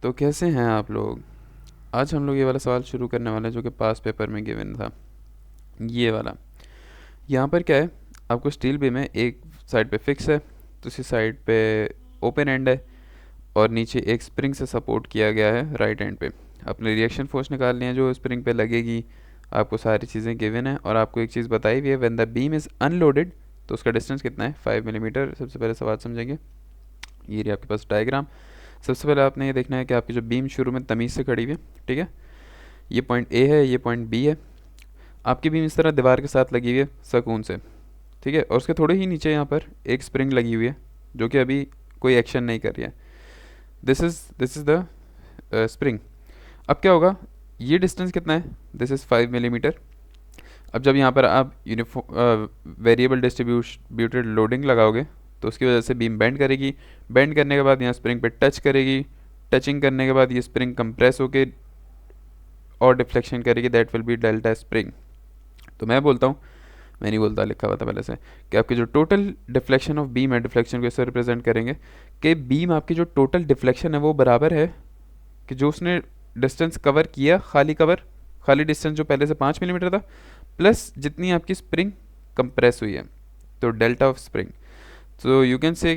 तो कैसे हैं आप लोग। आज हम लोग ये वाला सवाल शुरू करने वाले हैं जो कि पास पेपर में गिवन था। ये वाला यहाँ पर क्या है, आपको स्टील बीम है, एक साइड पे फिक्स है, दूसरी साइड पे ओपन एंड है, और नीचे एक स्प्रिंग से सपोर्ट किया गया है राइट एंड पे। अपने रिएक्शन फोर्स निकालनी है जो स्प्रिंग पे लगेगी। आपको सारी चीज़ें गिवन है और आपको एक चीज़ बताई हुई है, when the beam is unloaded तो उसका डिस्टेंस कितना है, 5 मिलीमीटर। सबसे पहले सवाल समझेंगे। ये रही आपके पास डायग्राम। सबसे पहले आपने ये देखना है कि आपकी जो बीम शुरू में तमीज़ से खड़ी हुई है, ठीक है। ये पॉइंट ए है, ये पॉइंट बी है। आपकी बीम इस तरह दीवार के साथ लगी हुई है सकून से, ठीक है। और उसके थोड़े ही नीचे यहाँ पर एक स्प्रिंग लगी हुई है जो कि अभी कोई एक्शन नहीं कर रही है। This is the spring. अब क्या होगा, ये डिस्टेंस कितना है, दिस इज़ 5 मिलीमीटर। अब जब यहाँ पर आप वेरिएबल डिस्ट्रीब्यूटेड लोडिंग लगाओगे तो उसकी वजह से बीम बेंड करेगी। बेंड करने के बाद यहाँ स्प्रिंग पे टच करेगी। टचिंग करने के बाद ये स्प्रिंग कंप्रेस होके और डिफ्लेक्शन करेगी, that will B delta spring. तो मैं बोलता हूँ, मैं नहीं बोलता, लिखा हुआ था पहले से, कि आपकी जो टोटल डिफ्लेक्शन ऑफ बीम है, डिफ्लेक्शन को इससे रिप्रेजेंट करेंगे कि बीम आपकी जो टोटल डिफ्लेक्शन है वो बराबर है कि जो उसने डिस्टेंस कवर किया, खाली डिस्टेंस जो पहले से 5 मिलीमीटर था, प्लस जितनी आपकी स्प्रिंग कंप्रेस हुई है, तो डेल्टा ऑफ स्प्रिंग। तो यू कैन से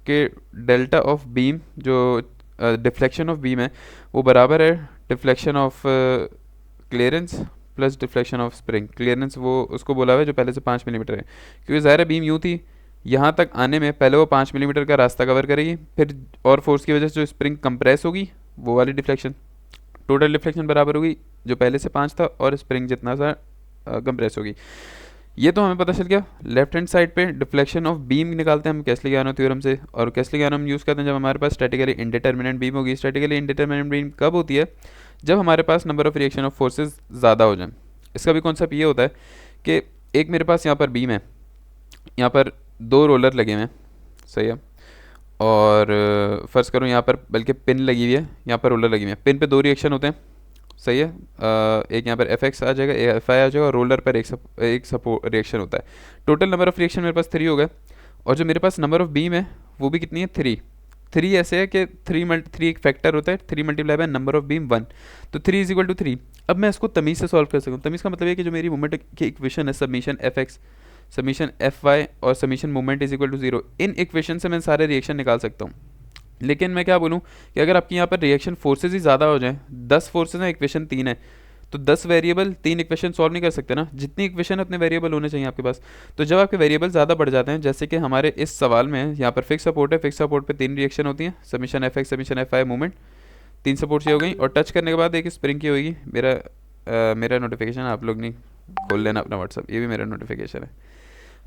कि डेल्टा ऑफ बीम जो डिफ्लेक्शन ऑफ बीम है वो बराबर है deflection of clearance plus deflection of spring. Clearance वो उसको बोला हुआ है जो पहले से 5 मिलीमीटर है, क्योंकि ज़ाहिर है बीम यूँ थी, यहाँ तक आने में पहले वो 5 मिलीमीटर का रास्ता कवर करेगी, फिर और फोर्स की वजह से जो स्प्रिंग कंप्रेस होगी वो वाली डिफ्लेक्शन, टोटल डिफ्लेक्शन बराबर होगी जो पहले से 5 था और स्प्रिंग जितना सा कंप्रेस होगी। ये तो हमें पता चल गया। लेफ्ट हैंड साइड पे डिफ्लेक्शन ऑफ बीम निकालते हैं हम कैसलियानो थ्योरम से, और कैसलियानो हम यूज़ करते हैं जब हमारे पास स्टैटिकली इंडिटरमिनेंट बीम होगी। स्टैटिकली इंडिटरमिनेंट बीम कब होती है, जब हमारे पास number of reaction of forces ज़्यादा हो जाए। इसका भी कॉन्सेप्ट ये होता है कि एक मेरे पास यहाँ पर बीम है, यहाँ पर 2 रोलर लगे हुए हैं, सही है। और फ़र्ज़ करूँ यहाँ पर बल्कि पिन लगी हुई है, यहाँ पर रोलर लगी हुई है। पिन पे 2 रिएक्शन होते हैं, सही है। एक यहाँ पर एफ एक्स आ जाएगा, एफ आई आ जाएगा, और रोलर पर एक सपोर्ट रिएक्शन होता है। टोटल नंबर ऑफ रिएक्शन मेरे पास 3 हो गए, और जो मेरे पास नंबर ऑफ बीम है वो भी कितनी है, 3। 3 ऐसे है कि 3 एक फैक्टर होता है, 3 multiply by number of beam 1, तो 3 इज इक्वल टू 3। अब मैं इसको तमीज़ से सॉल्व कर सकूँ। तमीज़ का मतलब है कि जो मेरी मूवमेंट की इक्वेशन है, summation F X, summation F Y और summation moment is equal to 0, इन इक्वेशन से मैं सारे रिएक्शन निकाल सकता हूँ। लेकिन मैं क्या बोलूँ कि अगर आपकी यहाँ पर रिएक्शन फोर्सेज ही ज़्यादा हो जाएं, 10 फोर्सेज हैं, इक्वेशन 3 है, तो 10 वेरिएबल 3 इक्वेशन सॉल्व नहीं कर सकते ना। जितनी इक्वेशन है उतने वेरिएबल होने चाहिए आपके पास। तो जब आपके वेरिएबल ज़्यादा बढ़ जाते हैं, जैसे कि हमारे इस सवाल में है, यहाँ पर फिक्स सपोर्ट है, फिक्स सपोर्ट पे 3 रिएक्शन होती हैं, submission F X, summation F I, movement, 3 support से हो गई, और टच करने के बाद एक स्प्रिंग की होगी। मेरा नोटिफिकेशन आप लोग नहीं खोल लेना अपना व्हाट्सअप, ये भी मेरा नोटिफिकेशन है।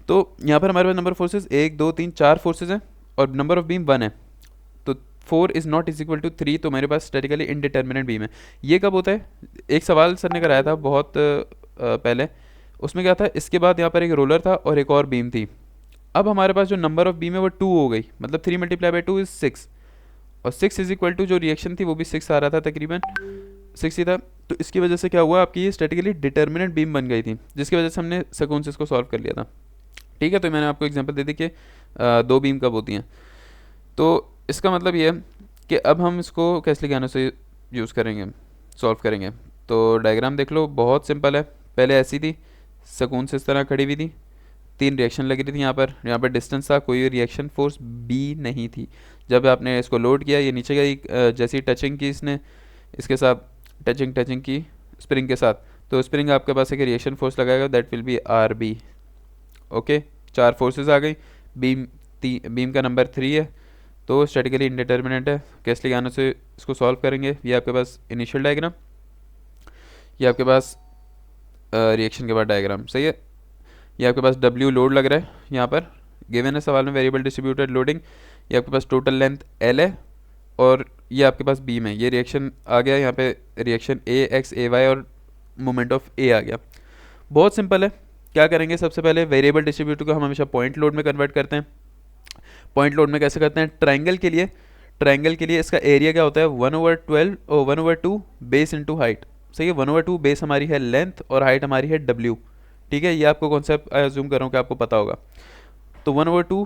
तो यहाँ पर हमारे पास नंबर फोर्सेज 1 2 3 4 फोर्सेज हैं, और नंबर ऑफ बीम 1 है, तो 4 is not is equal to 3, तो मेरे पास स्टैटिकली इनडिटर्मिनेट बीम है। ये कब होता है, एक सवाल सर ने कराया था बहुत पहले, उसमें क्या था, इसके बाद यहाँ पर एक रोलर था और एक और बीम थी। अब हमारे पास जो नंबर ऑफ बीम है वो 2 हो गई, मतलब 3 मल्टीप्लाई बाई 2 इज 6, और 6 इज इक्वल टू जो रिएक्शन थी वो भी 6 आ रहा था, तकरीबन 6 ही था। तो इसकी वजह से क्या हुआ, आपकी ये स्टैटिकली डिटर्मिनेट बीम बन गई थी, जिसकी वजह से हमने सकून से इसको सॉल्व कर लिया था। ठीक है, तो मैंने आपको एग्जांपल दे दी कि 2 बीम कब होती हैं। तो इसका मतलब ये है कि अब हम इसको कैसलियानो से यूज़ करेंगे, सॉल्व करेंगे। तो डायग्राम देख लो, बहुत सिंपल है। पहले ऐसी थी, सकून से इस तरह खड़ी हुई थी, 3 रिएक्शन लगी थी यहाँ पर डिस्टेंस था, कोई रिएक्शन फोर्स बी नहीं थी। जब आपने इसको लोड किया, ये नीचे गई, जैसी टचिंग की इसने इसके साथ, टचिंग की स्प्रिंग के साथ, तो स्प्रिंग आपके पास एक रिएक्शन फोर्स लगाएगा, that will be R B. Okay, 4 forces आ गई, बीम का नंबर 3 है, तो स्टैटिकली इंडिटर्मिनेट है। कैसलियानो से इसको सॉल्व करेंगे। ये आपके पास इनिशियल डायग्राम, ये आपके पास रिएक्शन के बाद डायग्राम, सही है। ये आपके पास डब्ल्यू लोड लग रहा है, यहाँ पर गिवन है सवाल में, वेरिएबल डिस्ट्रीब्यूटेड लोडिंग। ये आपके पास टोटल लेंथ एल है, और ये आपके पास बीम है। ये रिएक्शन आ गया, यहाँ पे रिएक्शन ए एक्स ए वाई और मोमेंट ऑफ ए आ गया। बहुत सिंपल है। क्या करेंगे, सबसे पहले वेरिएबल डिस्ट्रीब्यूटर को हम हमेशा पॉइंट लोड में कन्वर्ट करते हैं। पॉइंट लोड में कैसे करते हैं, ट्राइंगल के लिए इसका एरिया क्या होता है, 1/2 बेस इंटू हाइट, सही है। 1/2 बेस हमारी है लेंथ और हाइट हमारी है डब्ल्यू, ठीक है। ये आपको कॉन्सेप्ट अज्यूम कर रहा हूँ कि आपको पता होगा। तो 1/2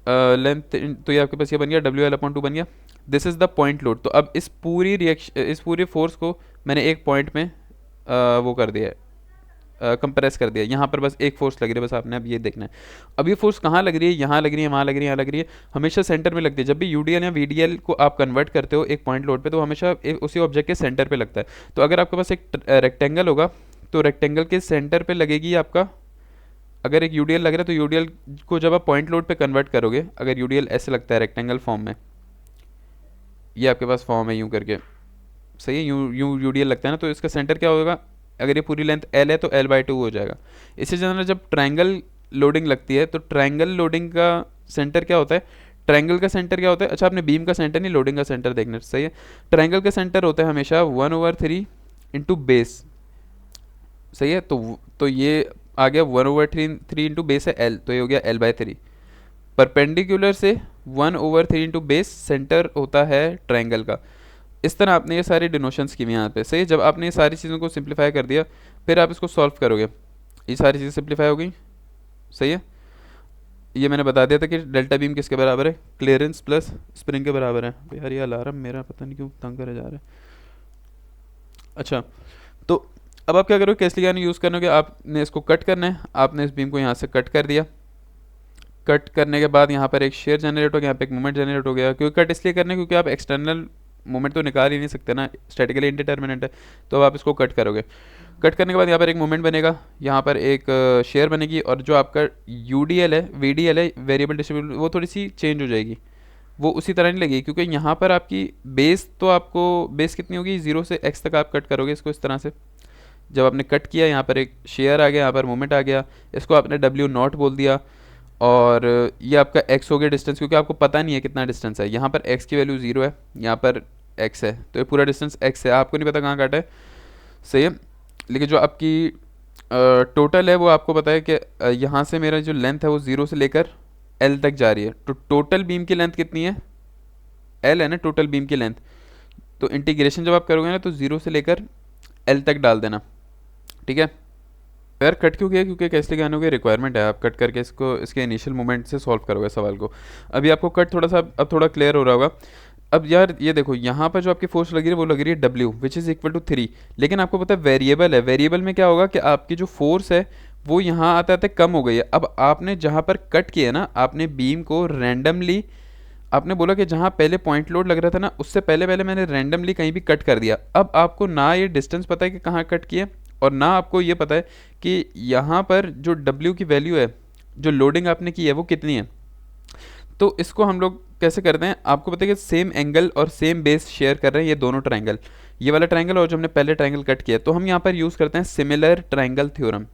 लेंथ, तो ये आपके पास ये बन गया WL/2 बन गया। This is the point load. तो अब इस पूरी रिएक्शन, इस पूरे फोर्स को मैंने एक पॉइंट में वो कर दिया है, कंप्रेस कर दिया। यहाँ पर बस एक फोर्स लग रही है, बस आपने अब ये देखना है। अब ये फोर्स कहाँ लग रही है, यहाँ लग रही है, वहाँ लग रही है, यहाँ लग रही है, हमेशा सेंटर में लगती है। जब भी यूडीएल या वीडीएल को आप कन्वर्ट करते हो एक पॉइंट लोड पे, तो हमेशा उसी ऑब्जेक्ट के सेंटर पे लगता है। तो अगर आपके पास एक रेक्टेंगल होगा तो रेक्टेंगल के सेंटर पे लगेगी आपका, अगर एक यूडीएल लग रहा है तो यूडीएल को जब आप पॉइंट लोड पे कन्वर्ट करोगे, अगर यूडीएल ऐसे लगता है रेक्टेंगल फॉर्म में, ये आपके पास फॉर्म है यूँ करके, सही है, यू यूडीएल लगता है ना, तो इसका सेंटर क्या होगा, अगर ये पूरी लेंथ एल है तो L/2 हो जाएगा। इसी तरह जब ट्रायंगल लोडिंग लगती है तो ट्रायंगल लोडिंग का सेंटर क्या होता है, ट्रायंगल का सेंटर क्या होता है, अच्छा आपने बीम का सेंटर नहीं लोडिंग का सेंटर देखना, सही है। ट्रायंगल का सेंटर होता है हमेशा 1/3 इंटू बेस, सही है। तो ये आ गया 1/3 इंटू बेस है L, तो ये हो गया L/3। परपेंडिकुलर से 1/3 इंटू बेस सेंटर होता है ट्रायंगल का। इस तरह आपने ये सारी डिनोशंस की हुई यहाँ पे, सही है। जब आपने ये सारी चीज़ों को सिंप्लीफाई कर दिया, फिर आप इसको सॉल्व करोगे, ये सारी चीज़ें सिंप्लीफाई हो गई, सही है। ये मैंने बता दिया था कि डेल्टा बीम किसके बराबर है, क्लियरेंस प्लस स्प्रिंग के बराबर है। यार ये अलार्म मेरा पता नहीं क्यों तंग करे जा रहा है। अच्छा, तो अब आप क्या करोगे, कैसलिगान यूज़ करने के, आपने इसको कट करना है। आपने इस बीम को यहाँ से कट कर दिया, कट करने के बाद यहाँ पर एक शेयर जनरेट हो गया, यहाँ पे एक मोमेंट जनरेट हो गया। क्योंकि कट इसलिए करना है क्योंकि आप एक्सटर्नल मोमेंट तो निकाल ही नहीं सकते ना, स्टैटिकली इंडिटर्मिनेंट है। तो अब आप इसको कट करोगे, कट करने के बाद यहाँ पर एक मोमेंट बनेगा, यहाँ पर एक शेयर बनेगी, और जो आपका यूडीएल है, वीडीएल है, वेरिएबल डिस्ट्रीब्यूशन, वो थोड़ी सी चेंज हो जाएगी, वो उसी तरह नहीं लगेगी। क्योंकि यहाँ पर आपकी बेस, तो आपको बेस कितनी होगी, 0 से x तक आप कट करोगे इसको इस तरह से। जब आपने कट किया, यहाँ पर एक शेयर आ गया, यहाँ पर मोमेंट आ गया, इसको आपने W0 बोल दिया, और ये आपका x हो गया डिस्टेंस, क्योंकि आपको पता नहीं है कितना डिस्टेंस है। यहाँ पर x की वैल्यू 0 है, यहाँ पर x है, तो ये पूरा डिस्टेंस x है, आपको नहीं पता कहाँ काटा है, सही है। लेकिन जो आपकी टोटल है वो आपको पता है कि यहाँ से मेरा जो लेंथ है वो 0 से लेकर L तक जा रही है। तो टोटल बीम की लेंथ कितनी है, L है ना टोटल बीम की लेंथ। तो इंटीग्रेशन जब आप करोगे ना, तो 0 से लेकर L तक डाल देना, ठीक है। यार कट क्यों किया, क्योंकि कैसे गानों की रिक्वायरमेंट है, आप कट करके इसको इसके इनिशियल मोमेंट से सॉल्व करोगे सवाल को। अभी आपको कट थोड़ा सा अब थोड़ा क्लियर हो रहा होगा। अब यार ये देखो, यहाँ पर जो आपकी फोर्स लगी है वो लग रही है W, which is equal to 3। लेकिन आपको पता है वेरिएबल है, वेरिएबल में क्या होगा कि आपकी जो फोर्स है वो यहाँ आते आते कम हो गई है। अब आपने जहाँ पर कट किया ना, आपने बीम को रैंडमली, आपने बोला कि जहाँ पहले पॉइंट लोड लग रहा था ना, उससे पहले पहले मैंने रैंडमली कहीं भी कट कर दिया। अब आपको ना ये डिस्टेंस पता है कि कहाँ कट किया, और ना आपको ये पता है कि यहाँ पर जो W की वैल्यू है, जो लोडिंग आपने की है वो कितनी है। तो इसको हम लोग कैसे करते हैं, आपको पता है कि सेम एंगल और सेम बेस शेयर कर रहे हैं ये दोनों ट्रायंगल, ये वाला ट्रायंगल और जो हमने पहले ट्रायंगल कट किया। तो हम यहाँ पर यूज़ करते हैं similar triangle theorem,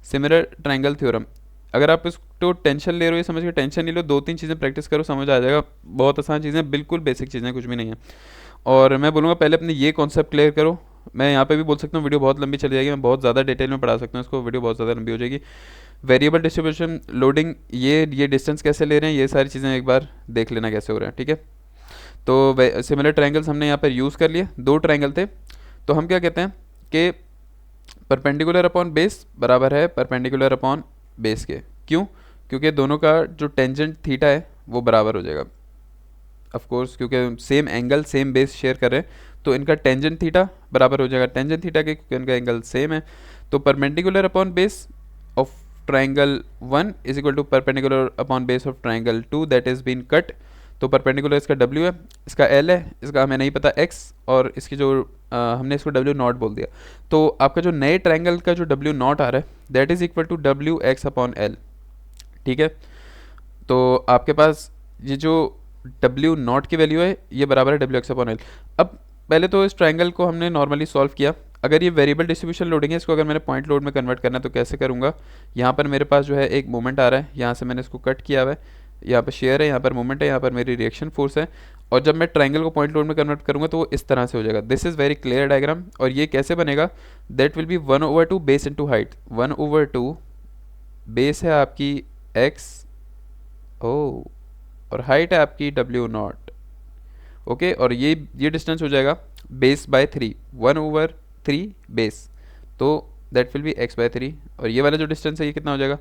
similar triangle theorem. अगर आप इसको टेंशन ले रहे हो, ये समझ के टेंशन नहीं लो, 2-3 चीज़ें प्रैक्टिस करो, समझ आ जाएगा। बहुत आसान चीज़ें, बिल्कुल बेसिक चीज़ें, कुछ भी नहीं है। और मैं बोलूँगा पहले अपने ये कॉन्सेप्ट क्लियर करो। मैं यहाँ पे भी बोल सकता हूँ वीडियो बहुत लंबी चली जाएगी, मैं बहुत ज़्यादा डिटेल में पढ़ा सकता हूँ इसको, वीडियो बहुत ज़्यादा लंबी हो जाएगी। वेरिएबल डिस्ट्रीब्यूशन लोडिंग, ये डिस्टेंस कैसे ले रहे हैं, ये सारी चीज़ें एक बार देख लेना कैसे हो रहा है, ठीक है। तो सिमिलर ट्रायंगल्स हमने यहाँ पर यूज़ कर लिए, 2 ट्रायंगल थे। तो हम क्या कहते हैं कि परपेंडिकुलर अपॉन बेस बराबर है परपेंडिकुलर अपॉन बेस के। क्यों, क्योंकि दोनों का जो टेंजेंट थीटा है वो बराबर हो जाएगा। ऑफ कोर्स क्योंकि same angle same base share कर रहे हैं, तो इनका टेंजेंट थीटा बराबर हो जाएगा टेंजेंट थीटा के, क्योंकि इनका एंगल सेम है। तो perpendicular upon base of triangle 1 is equal to perpendicular upon base of triangle 2 that is been cut. तो परपेंडिकुलर इसका W है, इसका L है, इसका हमें नहीं पता X, और इसकी जो हमने इसको W0 बोल दिया। तो आपका जो नए ट्रायंगल का जो W0 आ रहा है that is equal to WX upon L, ठीक है। तो आपके पास ये जो W0 की वैल्यू है ये बराबर है WX अपॉन L। अब पहले तो इस ट्रायंगल को हमने नॉर्मली सॉल्व किया। अगर ये वेरिएबल डिस्ट्रीब्यूशन लोडिंग है, इसको अगर मैंने पॉइंट लोड में कन्वर्ट करना है तो कैसे करूँगा, यहाँ पर मेरे पास जो है एक मोमेंट आ रहा है, यहाँ से मैंने इसको कट किया हुआ है, यहाँ पर शेयर है, यहाँ पर मोमेंट है, यहाँ पर मेरी रिएक्शन फोर्स है। और जब मैं ट्रायंगल को पॉइंट लोड में कन्वर्ट करूँगा तो वो इस तरह से हो जाएगा। This is very clear diagram. और ये कैसे बनेगा, that will B 1/2 base into height, 1/2 base है आपकी x, ओ, और हाइट है आपकी W0, ओके। और ये डिस्टेंस हो जाएगा बेस बाय 3, 1/3 बेस, तो दैट विल बी x/3। और ये वाला जो डिस्टेंस है ये कितना हो जाएगा,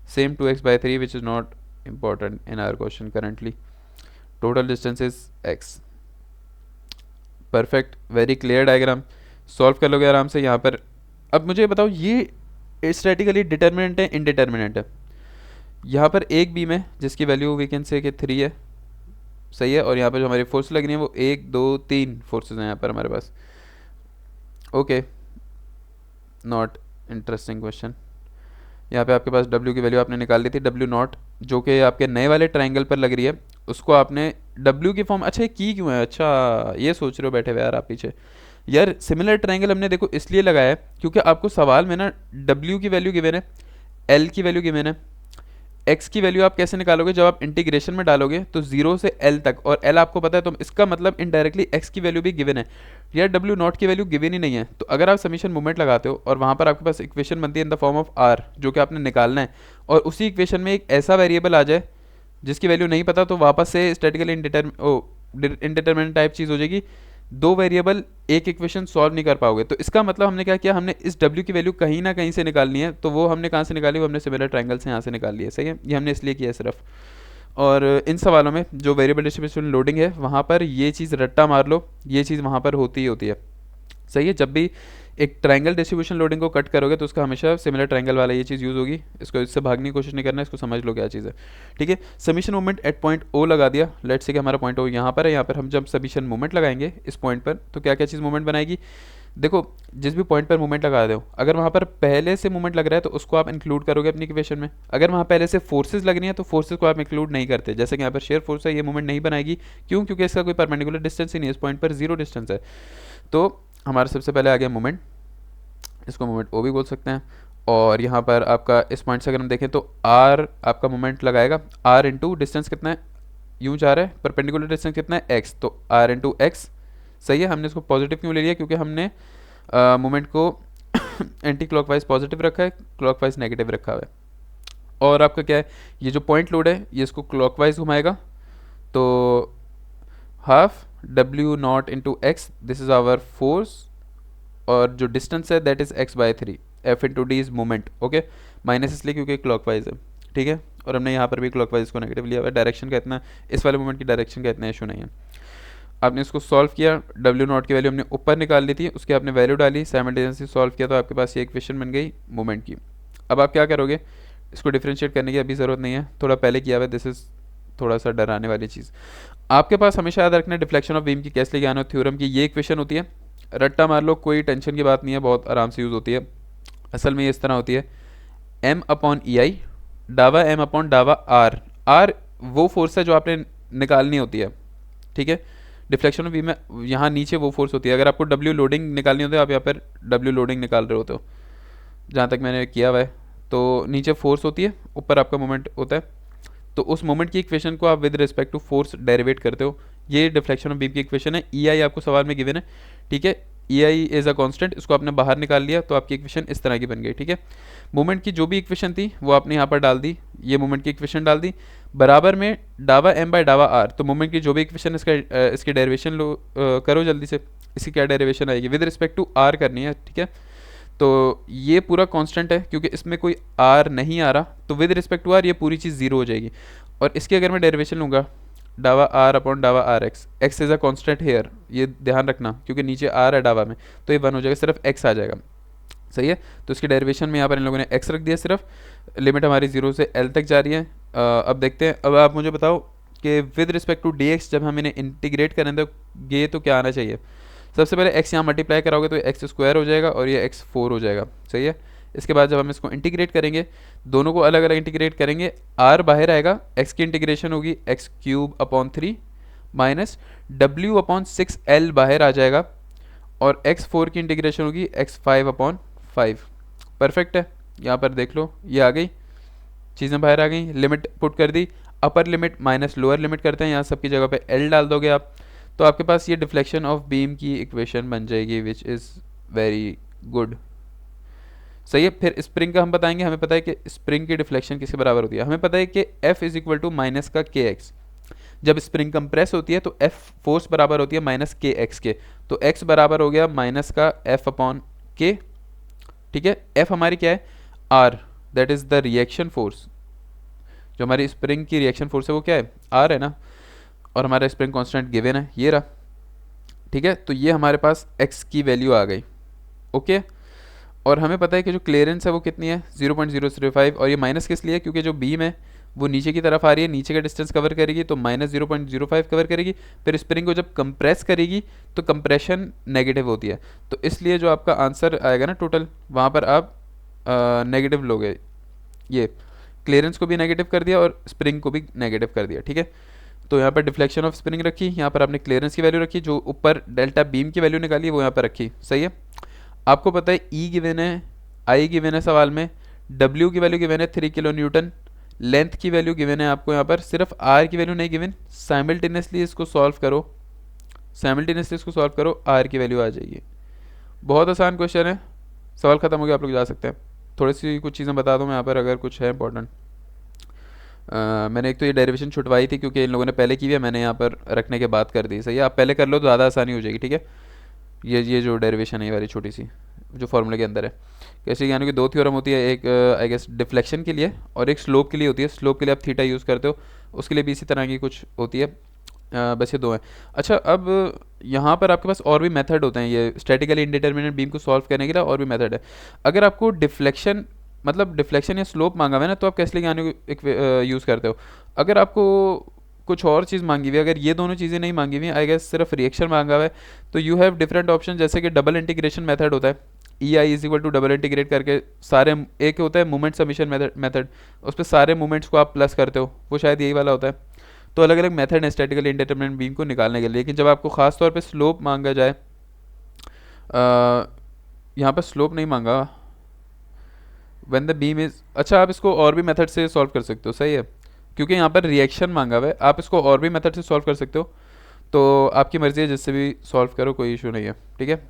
same 2x/3 which is not important in our question currently. Total distance is x. Perfect, very clear diagram, solve कर लोगे आराम से यहाँ पर। अब मुझे बताओ ये स्टैटिकली डिटर्मिनेंट है इनडिटर्मिनेंट है? यहाँ पर एक बीम है जिसकी वैल्यू वी कैन से कि 3 है, सही है, और यहाँ पर जो हमारी फोर्स लग रही है वो 1 2 3 फोर्सेज हैं यहाँ पर हमारे पास। Okay, not interesting question. यहाँ पे आपके पास W की वैल्यू आपने निकाल ली थी, W0, जो कि आपके नए वाले ट्रायंगल पर लग रही है, उसको आपने W की फॉर्म, अच्छा ये की क्यों है, अच्छा ये सोच रहे हो बैठे हुए यार आप पीछे। यार सिमिलर ट्रायंगल हमने देखो इसलिए लगाया है क्योंकि आपको सवाल में ना W की वैल्यू गिवन है, L की वैल्यू गिवन है, x की वैल्यू आप कैसे निकालोगे, जब आप इंटीग्रेशन में डालोगे तो 0 से l तक, और l आपको पता है, तो इसका मतलब इनडायरेक्टली x की वैल्यू भी गिवन है। यार W0 की वैल्यू गिवन ही नहीं है, तो अगर आप समीशन मूवमेंट लगाते हो और वहाँ पर आपके पास इक्वेशन बनती है in the form of r, जो कि आपने निकालना है, और उसी इक्वेशन में एक ऐसा वेरिएबल आ जाए जिसकी वैल्यू नहीं पता, तो वापस से स्टैटिकली इनडिटर्मिनेट टाइप चीज़ हो जाएगी। दो वेरिएबल एक इक्वेशन सॉल्व नहीं कर पाओगे, तो इसका मतलब हमने क्या किया, हमने इस W की वैल्यू कहीं ना कहीं से निकालनी है, तो वो हमने कहाँ से निकाली, वो हमने सिमिलर ट्रायंगल से यहाँ से निकाल लिया, सही है, ये हमने इसलिए किया है सिर्फ। और इन सवालों में जो वेरिएबल डिस्ट्रीब्यूशन लोडिंग है वहाँ पर ये चीज़ रट्टा मार लो, ये चीज़ वहाँ पर होती ही होती है, सही है। जब भी एक ट्रायंगल डिस्ट्रीब्यूशन लोडिंग को कट करोगे तो उसका हमेशा सिमिलर ट्रायंगल वाला ये चीज़ यूज़ होगी, इसको इससे भागने की कोशिश नहीं करना, इसको समझ लो क्या चीज़ है, ठीक है। Submission movement at point O लगा दिया, लेट्स से कि हमारा पॉइंट ओ यहाँ पर है, यहाँ पर हम जब सबमिशन मूवमेंट लगाएंगे इस पॉइंट पर तो क्या क्या चीज़ मूवमेंट बनाएगी। देखो जिस भी पॉइंट पर मूवमेंट लगा दो, अगर वहाँ पर पहले से मूवमेंट लग रहा है तो उसको आप इंक्लूड करोगे अपनी इक्वेशन में, अगर वहाँ पहले से फोर्सेज लग रही हैं तो फोर्सेज को आप इंक्लूड नहीं करते, जैसे कि यहाँ पर शेयर फोर्स है, ये मूवमेंट नहीं बनाएगी, क्यों, क्योंकि इसका कोई परपेंडिकुलर डिस्टेंस ही नहीं है, इस पॉइंट पर जीरो डिस्टेंस है। तो हमारा सबसे पहले आ गया मूवमेंट, इसको मोमेंट ओ भी बोल सकते हैं। और यहाँ पर आपका इस पॉइंट से अगर हम देखें तो आर आपका मोमेंट लगाएगा, आर इंटू डिस्टेंस कितना है, यूँ जा रहा है, परपेंडिकुलर डिस्टेंस कितना है एक्स, तो आर इंटू एक्स, सही है। हमने इसको पॉजिटिव क्यों ले लिया, क्योंकि हमने मोमेंट को एंटी क्लॉकवाइज पॉजिटिव रखा है, क्लॉकवाइज नेगेटिव रखा हुआ है। और आपका क्या है, ये जो पॉइंट लोड है ये इसको क्लॉकवाइज घुमाएगा, तो half W naught into X, this is our force, और जो डिस्टेंस है that is x by 3, F into D is moment, okay, minus इसलिए क्योंकि क्लॉकवाइज है, ठीक है। और हमने यहाँ पर भी क्लॉकवाइज को नेगेटिव लिया हुआ है, डायरेक्शन का इतना, इस वाले मोमेंट की डायरेक्शन का इतना इशू नहीं है। आपने इसको सॉल्व किया, W0 की वैल्यू हमने ऊपर निकाल ली थी, उसकी आपने वैल्यू डाली, साइमल्टेनियसली सॉल्व किया, तो आपके पास ये इक्वेशन बन गई मोमेंट की। अब आप क्या करोगे, इसको डिफ्रेंशिएट करने की अभी ज़रूरत नहीं है, थोड़ा पहले किया हुआ है, दिस इज़ थोड़ा सा डराने वाली चीज़। आपके पास हमेशा याद रखना है डिफ्लेक्शन ऑफ बीम की कैसे लेके आना, थ्योरम की ये इक्वेशन होती है, रट्टा मार लो, कोई टेंशन की बात नहीं है, बहुत आराम से यूज़ होती है। असल में ये इस तरह होती है, m अपॉन ई आई, डावा m अपॉन डावा r, r वो फोर्स है जो आपने निकालनी होती है, ठीक है। डिफ्लेक्शन ऑफ बीम में यहाँ नीचे वो फोर्स होती है, अगर आपको W लोडिंग निकालनी होती है, आप यहाँ पर W लोडिंग निकाल रहे होते हो, जहाँ तक मैंने किया हुआ है, तो नीचे फोर्स होती है, ऊपर आपका मोमेंट होता है, तो उस मोमेंट की इक्वेशन को आप with respect to force derivate करते हो, ये डिफ्लेक्शन ऑफ बीम की इक्वेशन है। ई आई आपको सवाल में गिवन है, ठीक है, E I is a constant, इसको आपने बाहर निकाल लिया तो आपकी इक्वेशन इस तरह की बन गई, ठीक है। मोमेंट की जो भी इक्वेशन थी वो आपने यहाँ पर डाल दी, ये मोमेंट की इक्वेशन डाल दी, बराबर में डावा एम बाई डावा आर, तो मोमेंट की जो भी इक्वेशन इसकी डेरिवेशन लो, करो जल्दी से, इसकी क्या डेरिवेशन आएगी, विद रिस्पेक्ट टू आर करनी है, ठीक है। तो ये पूरा कांस्टेंट है क्योंकि इसमें कोई आर नहीं आ रहा, तो विद रिस्पेक्ट टू आर ये पूरी चीज़ जीरो हो जाएगी। और इसकी अगर मैं डेरिवेशन लूँगा, डावा आर अपॉन डावा R X, X is a constant here, ये ध्यान रखना क्योंकि नीचे आर है डावा में, तो ये 1 हो जाएगा, सिर्फ एक्स आ जाएगा, सही है। तो इसकी डेरिवेशन में यहाँ पर इन लोगों ने एक्स रख दिया, सिर्फ लिमिट हमारी 0 से एल तक जा रही है। अब देखते हैं, अब आप मुझे बताओ कि with respect to D X जब हम इन्हें इंटीग्रेट करेंगे तो क्या आना चाहिए। सबसे पहले x यहाँ मल्टीप्लाई कराओगे तो एक्स स्क्वायर हो जाएगा और ये x4 हो जाएगा, सही है। इसके बाद जब हम इसको इंटीग्रेट करेंगे, दोनों को अलग अलग इंटीग्रेट करेंगे, r बाहर आएगा, x की इंटीग्रेशन होगी x cube upon 3 minus w upon 6l बाहर आ जाएगा, और x4 की इंटीग्रेशन होगी x5 अपॉन 5। परफेक्ट है, यहाँ पर देख लो ये आ गई, चीज़ें बाहर आ गई, लिमिट पुट कर दी, upper limit minus lower limit करते हैं, यहाँ सबकी जगह पे l डाल दोगे आप, तो आपके पास ये डिफ्लेक्शन ऑफ बीम की इक्वेशन बन जाएगी, विच इज़ वेरी गुड, सही है। फिर स्प्रिंग का हम बताएंगे, हमें पता है कि स्प्रिंग की डिफ्लेक्शन किसके बराबर होती है, हमें पता है कि F is equal to minus का के एक्स, जब स्प्रिंग कंप्रेस होती है तो F फोर्स बराबर होती है माइनस के एक्स के, तो x बराबर हो गया माइनस का F अपॉन के, ठीक है। F हमारी क्या है, R, that is the reaction force, जो हमारी स्प्रिंग की रिएक्शन फोर्स है वो क्या है, आर है ना, और हमारा स्प्रिंग कांस्टेंट गिवन है, ये रहा। ठीक है, तो ये हमारे पास एक्स की वैल्यू आ गई। ओके, और हमें पता है कि जो क्लियरेंस है वो कितनी है, 0.005, और ये माइनस किस लिए, क्योंकि जो बीम है वो नीचे की तरफ आ रही है, नीचे का डिस्टेंस कवर करेगी तो -0.05 कवर करेगी। फिर स्प्रिंग को जब कंप्रेस करेगी तो कंप्रेशन नेगेटिव होती है, तो इसलिए जो आपका आंसर आएगा ना टोटल, वहाँ पर आप नेगेटिव लोगे। ये क्लियरेंस को भी नेगेटिव कर दिया और स्प्रिंग को भी नेगेटिव कर दिया। ठीक है, तो यहाँ पर डिफ्लेक्शन ऑफ स्प्रिंग रखी, यहाँ पर आपने क्लियरेंस की वैल्यू रखी, जो ऊपर डेल्टा बीम की वैल्यू निकाली वो यहाँ पर रखी। सही है, आपको पता है ई गिवन है, आई गिवन है सवाल में, डब्ल्यू की वैल्यू गिवन है 3 किलो न्यूटन, लेंथ की वैल्यू गिवन है आपको यहाँ पर, सिर्फ आर की वैल्यू नहीं गिवन। साइमल्टेनियसली इसको सॉल्व करो, साइमल्टेनियसली इसको सॉल्व करो, आर की वैल्यू आ जाएगी। बहुत आसान क्वेश्चन है, सवाल खत्म हो गया, आप लोग जा सकते हैं। थोड़ी सी कुछ चीज़ें बता दूँ मैं यहाँ पर अगर कुछ है इंपॉर्टेंट। मैंने एक तो ये डेरिवेशन छुटवाई थी क्योंकि इन लोगों ने पहले की हुई है, मैंने यहाँ पर रखने के बाद कर दी। सही है, आप पहले कर लो तो ज़्यादा आसानी हो जाएगी। ठीक है, ये जो डेरिवेशन है ये वाली छोटी सी जो फॉर्मूले के अंदर है, कैसे यानी कि दो थ्योरम होती है, एक आई गेस डिफ्लेक्शन के लिए और एक स्लोप के लिए होती है। स्लोप के लिए आप थीटा यूज़ करते हो, उसके लिए भी इसी तरह की कुछ होती है। बस ये दो हैं। अच्छा, अब यहाँ पर आपके पास और भी मेथड होते हैं, ये स्टैटिकली इंडिटरमिनेट बीम को सॉल्व करने के लिए और भी मेथड है। अगर आपको डिफ्लेक्शन मतलब डिफ्लेक्शन या स्लोप मांगा हुआ है ना, तो आप कैसे लेके आने को एक यूज़ करते हो। अगर आपको कुछ और चीज़ मांगी हुई है, अगर ये दोनों चीज़ें नहीं मांगी हुई आई गेस सिर्फ रिएक्शन मांगा हुआ है, तो यू हैव डिफरेंट ऑप्शन, जैसे कि डबल इंटीग्रेशन मेथड होता है। E I is equal to double integrate करके सारे, एक होता है मूवमेंट सबमिशन मेथड, उस पर सारे मूवमेंट्स को आप प्लस करते हो, वो शायद यही वाला होता है। तो अलग अलग मेथड है स्टैटिकली इंडिटरमिनेट बीम को निकालने के लिए। लेकिन जब आपको खास तौर पे स्लोप मांगा जाए, यहाँ पर स्लोप नहीं मांगा, व्हेन द बीम इज, अच्छा आप इसको और भी मेथड से सॉल्व कर सकते हो। सही है, क्योंकि यहाँ पर रिएक्शन मांगा हुआ है, आप इसको और भी मेथड से सॉल्व कर सकते हो। तो आपकी मर्ज़ी है, जिससे भी सॉल्व करो, कोई इशू नहीं है। ठीक है।